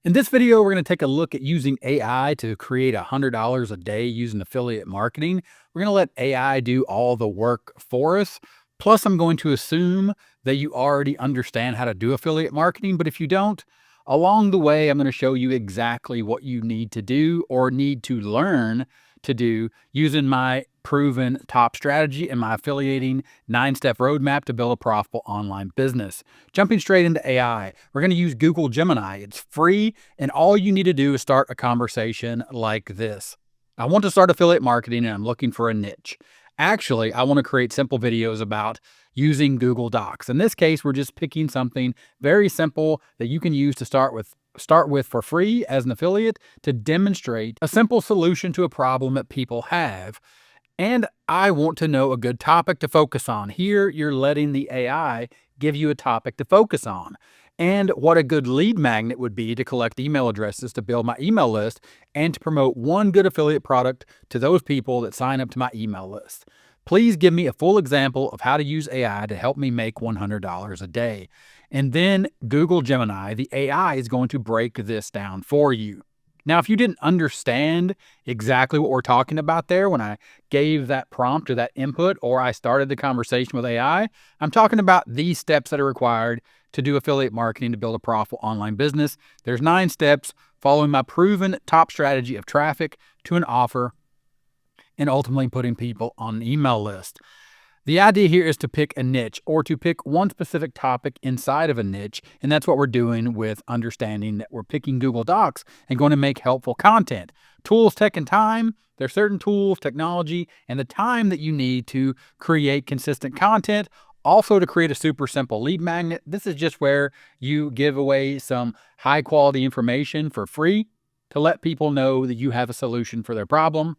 In this video, we're going to take a look at using AI to create $100 a day using affiliate marketing. We're going to let AI do all the work for us. Plus, I'm going to assume that you already understand how to do affiliate marketing. But if you don't, along the way, I'm going to show you exactly what you need to do or need to learn to do using my proven top strategy and my affiliating 9-step roadmap to build a profitable online business. Jumping straight into AI, we're going to use Google Gemini. It's free, and all you need to do is start a conversation like this. I want to start affiliate marketing and I'm looking for a niche. Actually, I want to create simple videos about using Google Docs. In this case, we're just picking something very simple that you can use to start with for free as an affiliate to demonstrate a simple solution to a problem that people have. And I want to know a good topic to focus on. Here, you're letting the AI give you a topic to focus on. And what a good lead magnet would be to collect email addresses to build my email list and to promote one good affiliate product to those people that sign up to my email list. Please give me a full example of how to use AI to help me make $100 a day. And then Google Gemini, the AI, is going to break this down for you. Now, if you didn't understand exactly what we're talking about there when I gave that prompt or that input, or I started the conversation with AI, I'm talking about these steps that are required to do affiliate marketing to build a profitable online business. There's 9 steps following my proven top strategy of traffic to an offer and ultimately putting people on an email list. The idea here is to pick a niche or to pick one specific topic inside of a niche. And that's what we're doing with understanding that we're picking Google Docs and going to make helpful content. Tools, tech, and time. There's certain tools, technology, and the time that you need to create consistent content. Also to create a super simple lead magnet. This is just where you give away some high quality information for free to let people know that you have a solution for their problem,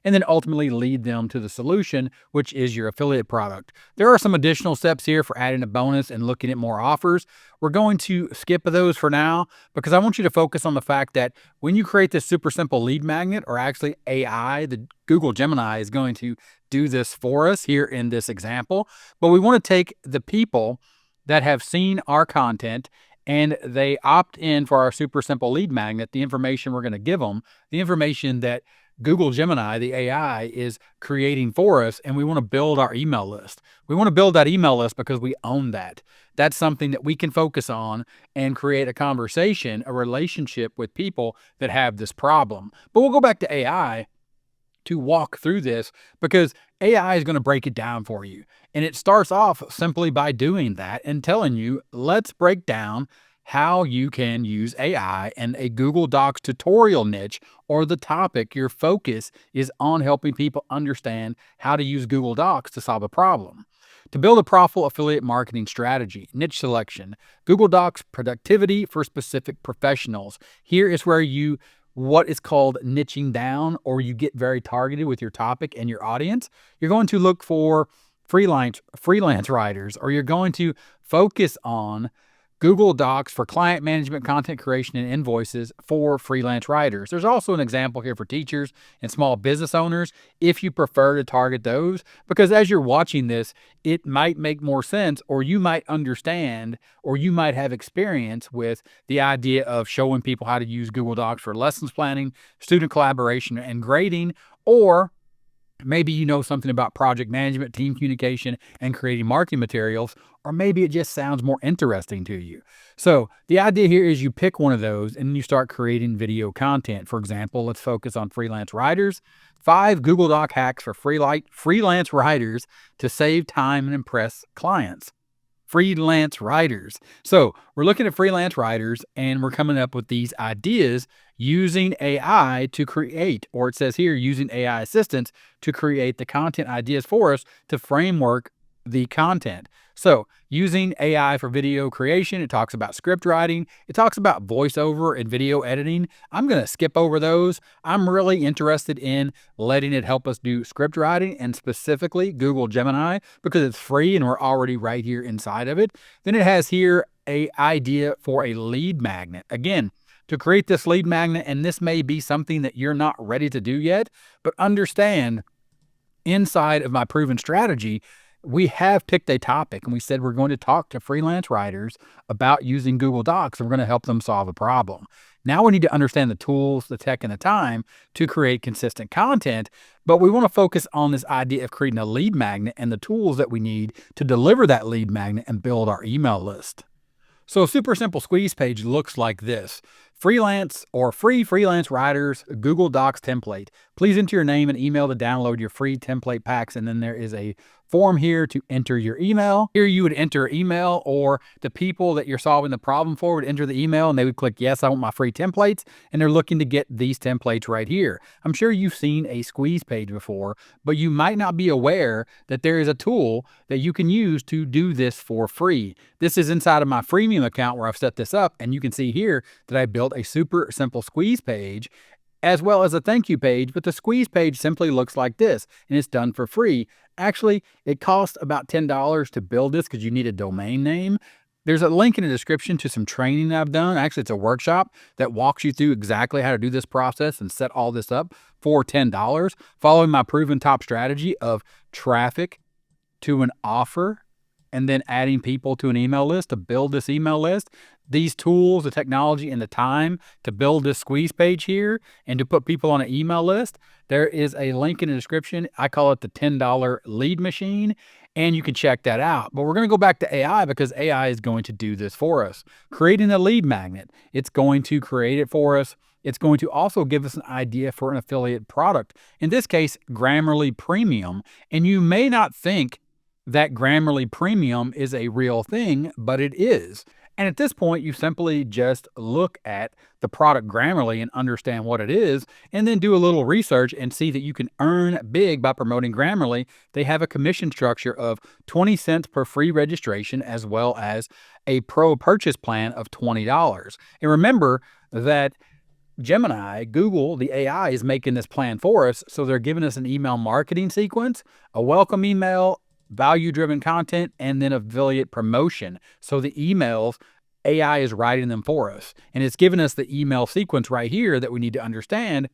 and then ultimately lead them to the solution, which is your affiliate product. There are some additional steps here for adding a bonus and looking at more offers. We're going to skip those for now because I want you to focus on the fact that when you create this super simple lead magnet, or actually AI, the Google Gemini is going to do this for us here in this example. But we want to take the people that have seen our content and they opt in for our super simple lead magnet, the information we're going to give them, the information that Google Gemini, the AI, is creating for us, and we want to build our email list. We want to build that email list because we own that. That's something that we can focus on and create a conversation, a relationship with people that have this problem. But we'll go back to AI to walk through this because AI is going to break it down for you. And it starts off simply by doing that and telling you, let's break down how you can use AI and a Google Docs tutorial niche, or the topic your focus is on helping people understand how to use Google Docs to solve a problem. To build a profitable affiliate marketing strategy, niche selection, Google Docs productivity for specific professionals. Here is where what is called niching down, or you get very targeted with your topic and your audience. You're going to look for freelance writers, or you're going to focus on Google Docs for client management, content creation, and invoices for freelance writers. There's also an example here for teachers and small business owners if you prefer to target those, because as you're watching this, it might make more sense, or you might understand, or you might have experience with the idea of showing people how to use Google Docs for lessons planning, student collaboration, and grading, or maybe you know something about project management, team communication, and creating marketing materials, or maybe it just sounds more interesting to you. So the idea here is you pick one of those and you start creating video content. For example, let's focus on freelance writers. 5 Google Doc hacks for freelance writers to save time and impress clients. Freelance writers. So we're looking at freelance writers and we're coming up with these ideas using AI to create, or it says here, using AI assistants to create the content ideas for us to framework the content. So using AI for video creation, it talks about script writing. It talks about voiceover and video editing. I'm going to skip over those. I'm really interested in letting it help us do script writing, and specifically Google Gemini, because it's free and we're already right here inside of it. Then it has here an idea for a lead magnet. Again, to create this lead magnet, and this may be something that you're not ready to do yet, but understand inside of my proven strategy, We have picked a topic and we said we're going to talk to freelance writers about using Google Docs and we're going to help them solve a problem. Now we need to understand the tools, the tech, and the time to create consistent content, but we want to focus on this idea of creating a lead magnet and the tools that we need to deliver that lead magnet and build our email list. So a super simple squeeze page looks like this. Freelance or free freelance writers, Google Docs template. Please enter your name and email to download your free template packs. And then there is a form here to enter your email. Here you would enter email, or the people that you're solving the problem for would enter the email and they would click, yes, I want my free templates. And they're looking to get these templates right here. I'm sure you've seen a squeeze page before, but you might not be aware that there is a tool that you can use to do this for free. This is inside of my freemium account where I've set this up, and you can see here that I built a super simple squeeze page as well as a thank you page, but the squeeze page simply looks like this, and it's done for free. Actually, it costs about $10 to build this because you need a domain name. There's a link in the description to some training I've done. Actually, it's a workshop that walks you through exactly how to do this process and set all this up for $10, following my proven top strategy of traffic to an offer and then adding people to an email list to build this email list. These tools, the technology, and the time to build this squeeze page here and to put people on an email list, there is a link in the description. I call it the $10 lead machine, and you can check that out. But we're going to go back to AI because AI is going to do this for us. Creating a lead magnet, it's going to create it for us. It's going to also give us an idea for an affiliate product. In this case, Grammarly Premium. And you may not think that Grammarly Premium is a real thing, but it is. And at this point, you simply just look at the product Grammarly and understand what it is, and then do a little research and see that you can earn big by promoting Grammarly. They have a commission structure of 20 cents per free registration, as well as a pro purchase plan of $20. And remember that Gemini, Google, the AI, is making this plan for us. So they're giving us an email marketing sequence, a welcome email, value-driven content, and then affiliate promotion. So the emails, AI is writing them for us. And it's giving us the email sequence right here that we need to understand.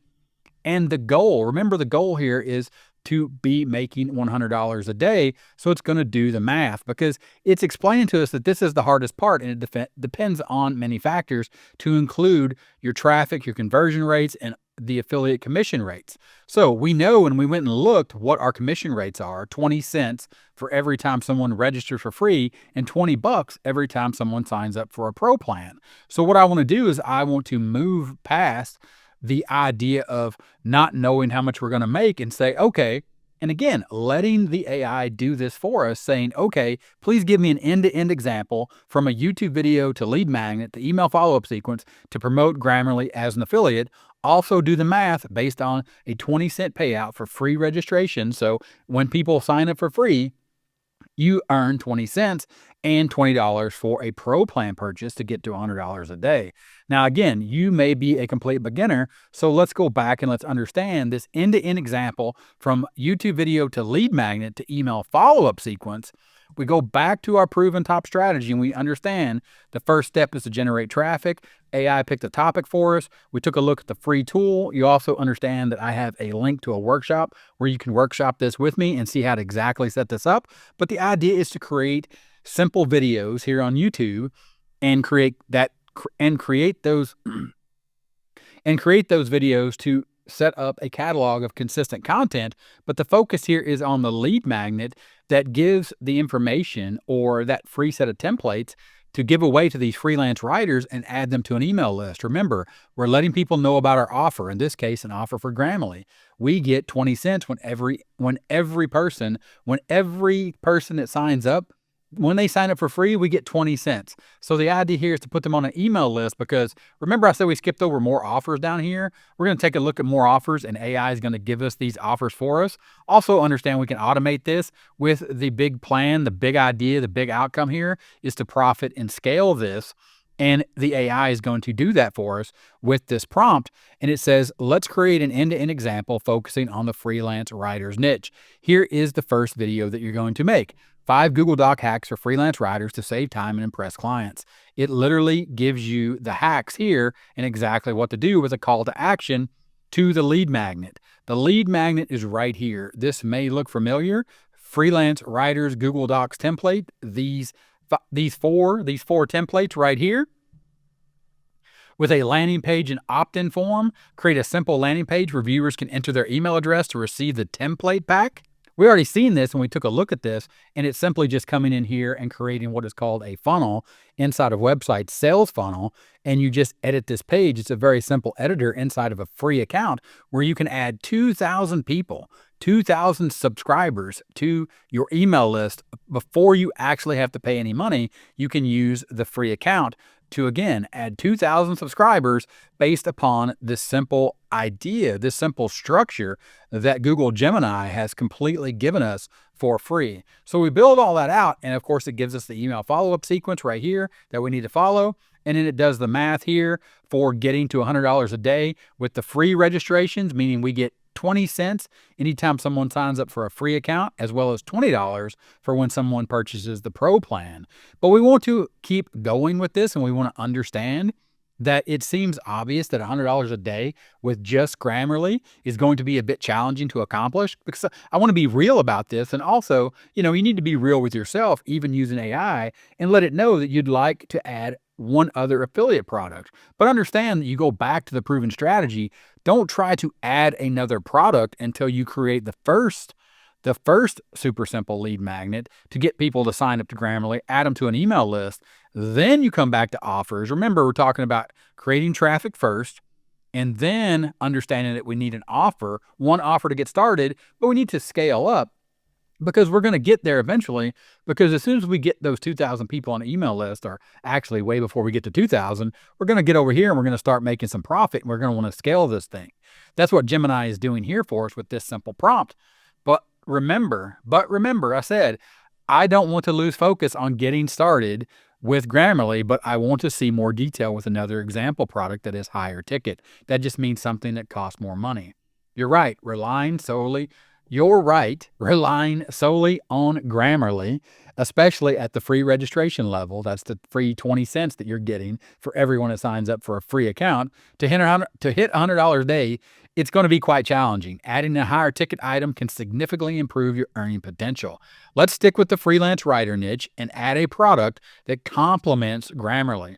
And the goal, remember the goal here is to be making $100 a day. So it's going to do the math because it's explaining to us that this is the hardest part, and it depends on many factors to include your traffic, your conversion rates, and the affiliate commission rates. So we know when we went and looked what our commission rates are, 20 cents for every time someone registers for free and 20 bucks every time someone signs up for a pro plan. So what I want to do is I want to move past the idea of not knowing how much we're going to make and say, okay, and again, letting the AI do this for us, saying, okay, please give me an end-to-end example from a YouTube video to lead magnet to email follow-up sequence to promote Grammarly as an affiliate. Also do the math based on a 20-cent payout for free registration. So when people sign up for free, you earn 20 cents and $20 for a pro plan purchase to get to $100 a day. Now, again, you may be a complete beginner, so let's go back and let's understand this end-to-end example from YouTube video to lead magnet to email follow-up sequence. We go back to our proven top strategy and we understand the first step is to generate traffic. AI picked a topic for us. We took a look at the free tool. You also understand that I have a link to a workshop where you can workshop this with me and see how to exactly set this up. But the idea is to create simple videos here on YouTube and create those videos to set up a catalog of consistent content. But the focus here is on the lead magnet that gives the information or that free set of templates to give away to these freelance writers and add them to an email list. Remember, we're letting people know about our offer, in this case, an offer for Grammarly. We get 20 cents when every person that signs up, when they sign up for free, we get 20 cents. So the idea here is to put them on an email list because remember I said we skipped over more offers down here? We're going to take a look at more offers and AI is going to give us these offers for us. Also understand we can automate this with the big plan, the big idea, the big outcome here is to profit and scale this. And the AI is going to do that for us with this prompt. And it says, let's create an end-to-end example focusing on the freelance writer's niche. Here is the first video that you're going to make. 5 Google Doc hacks for freelance writers to save time and impress clients. It literally gives you the hacks here and exactly what to do with a call to action to the lead magnet. The lead magnet is right here. This may look familiar. freelance writers Google Docs template, these four templates right here, with a landing page and opt-in form. Create a simple landing page where viewers can enter their email address to receive the template pack. We already seen this when we took a look at this, and it's simply just coming in here and creating what is called a funnel inside of website sales funnel, and you just edit this page. It's a very simple editor inside of a free account where you can add 2,000 people, 2,000 subscribers to your email list before you actually have to pay any money. You can use the free account to, again, add 2,000 subscribers based upon this simple idea, this simple structure that Google Gemini has completely given us for free. So we build all that out, and of course it gives us the email follow-up sequence right here that we need to follow, and then it does the math here for getting to $100 a day with the free registrations, meaning we get 20 cents anytime someone signs up for a free account, as well as $20 for when someone purchases the pro plan. But we want to keep going with this, and we want to understand that it seems obvious that $100 a day with just Grammarly is going to be a bit challenging to accomplish, because I want to be real about this. And also, you need to be real with yourself, even using AI, and let it know that you'd like to add one other affiliate product. But understand that you go back to the proven strategy. Don't try to add another product until you create the first super simple lead magnet to get people to sign up to Grammarly, add them to an email list. Then you come back to offers. Remember, we're talking about creating traffic first, and then understanding that we need one offer to get started, but we need to scale up, because we're going to get there eventually. Because as soon as we get those 2,000 people on the email list, or actually way before we get to 2,000, we're going to get over here and we're going to start making some profit, and we're going to want to scale this thing. That's what Gemini is doing here for us with this simple prompt. But remember, I said, I don't want to lose focus on getting started with Grammarly, but I want to see more detail with another example product that is higher ticket. That just means something that costs more money. You're right, relying solely on Grammarly, especially at the free registration level. That's the free 20 cents that you're getting for everyone that signs up for a free account. To hit $100 a day, it's going to be quite challenging. Adding a higher ticket item can significantly improve your earning potential. Let's stick with the freelance writer niche and add a product that complements Grammarly.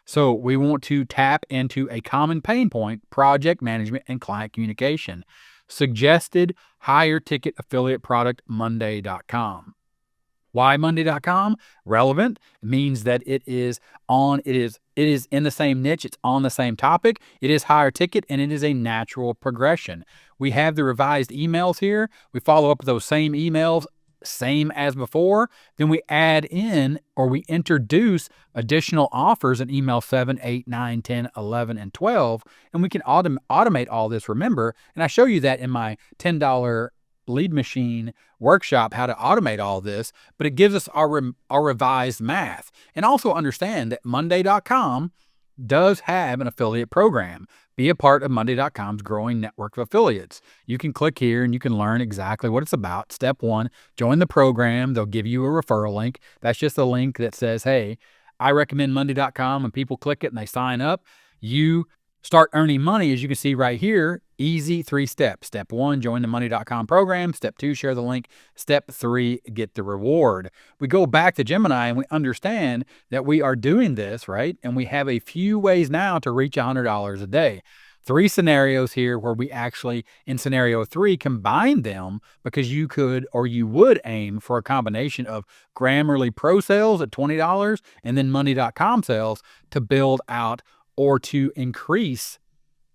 So we want to tap into a common pain point: project management and client communication. Suggested higher ticket affiliate product, Monday.com. Why Monday.com? Relevant. It means that it is in the same niche, it's on the same topic, it is higher ticket, and it is a natural progression. We have the revised emails here. We follow up with those same emails, same as before. Then we add in, or we introduce, additional offers in email 7, 8, 9, 10, 11, and 12. And we can automate all this, remember. And I show you that in my $10 lead machine workshop, how to automate all this. But it gives us our revised math. And also understand that Monday.com does have an affiliate program. Be a part of Monday.com's growing network of affiliates. You can click here and you can learn exactly what it's about. Step 1, join the program. They'll give you a referral link. That's just a link that says, hey, I recommend Monday.com, and people click it and they sign up. You start earning money, as you can see right here. Easy 3 steps. Step 1, join the Monday.com program. Step 2, share the link. Step 3, get the reward. We go back to Gemini and we understand that we are doing this, right? And we have a few ways now to reach $100 a day. 3 scenarios here where we actually, in scenario 3, combine them, because you could, or you would, aim for a combination of Grammarly Pro sales at $20 and then Monday.com sales to build out or to increase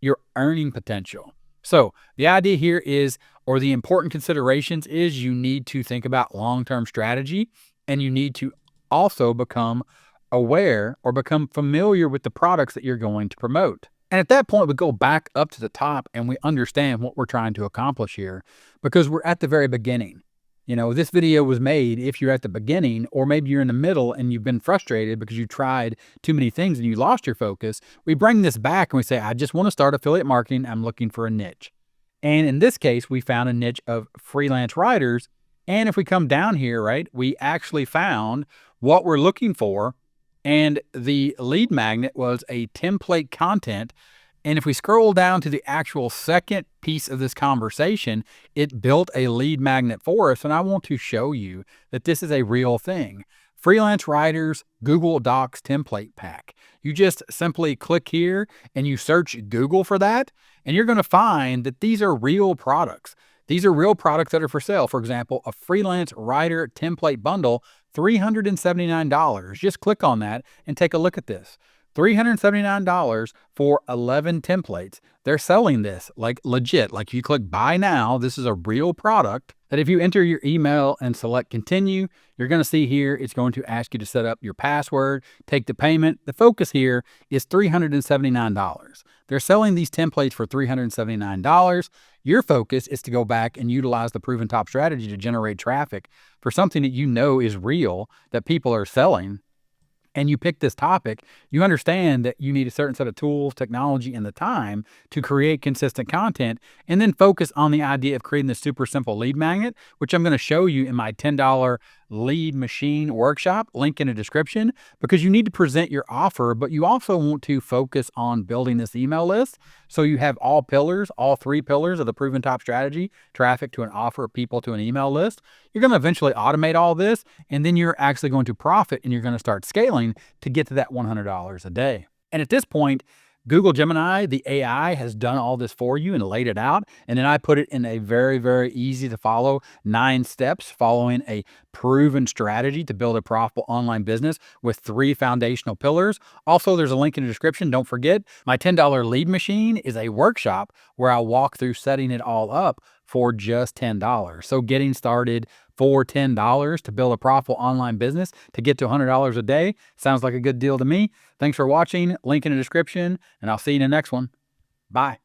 your earning potential. So the idea here is, or the important considerations is, you need to think about long-term strategy, and you need to also become aware or become familiar with the products that you're going to promote. And at that point, we go back up to the top and we understand what we're trying to accomplish here, because we're at the very beginning. This video was made if you're at the beginning, or maybe you're in the middle and you've been frustrated because you tried too many things and you lost your focus. We bring this back and we say, I just want to start affiliate marketing. I'm looking for a niche. And in this case, we found a niche of freelance writers. And if we come down here, right, we actually found what we're looking for. And the lead magnet was a template content And if we scroll down to the actual second piece of this conversation, it built a lead magnet for us. And I want to show you that this is a real thing. Freelance Writers Google Docs Template Pack. You just simply click here and you search Google for that, and you're going to find that these are real products. These are real products that are for sale. For example, a freelance writer template bundle, $379. Just click on that and take a look at this. $379 for 11 templates. They're selling this like legit. Like you click buy now, this is a real product that if you enter your email and select continue, you're going to see here, it's going to ask you to set up your password, take the payment. The focus here is $379. They're selling these templates for $379. Your focus is to go back and utilize the Proven Top strategy to generate traffic for something that you know is real, that people are selling. And you pick this topic, you understand that you need a certain set of tools, technology, and the time to create consistent content, and then focus on the idea of creating this super simple lead magnet, which I'm going to show you in my $10 lead machine workshop, link in the description, because you need to present your offer, but you also want to focus on building this email list. So you have all pillars, all 3 pillars of the Proven Top strategy: traffic to an offer, people to an email list. You're going to eventually automate all this, and then you're actually going to profit, and you're going to start scaling to get to that $100 a day. And at this point, Google Gemini, the AI, has done all this for you and laid it out. And then I put it in a very, very easy to follow 9 steps following a proven strategy to build a profitable online business with 3 foundational pillars. Also, there's a link in the description. Don't forget, my $10 lead machine is a workshop where I'll walk through setting it all up for just $10. So getting started for $10 to build a profitable online business to get to $100 a day sounds like a good deal to me. Thanks for watching. Link in the description, and I'll see you in the next one. Bye.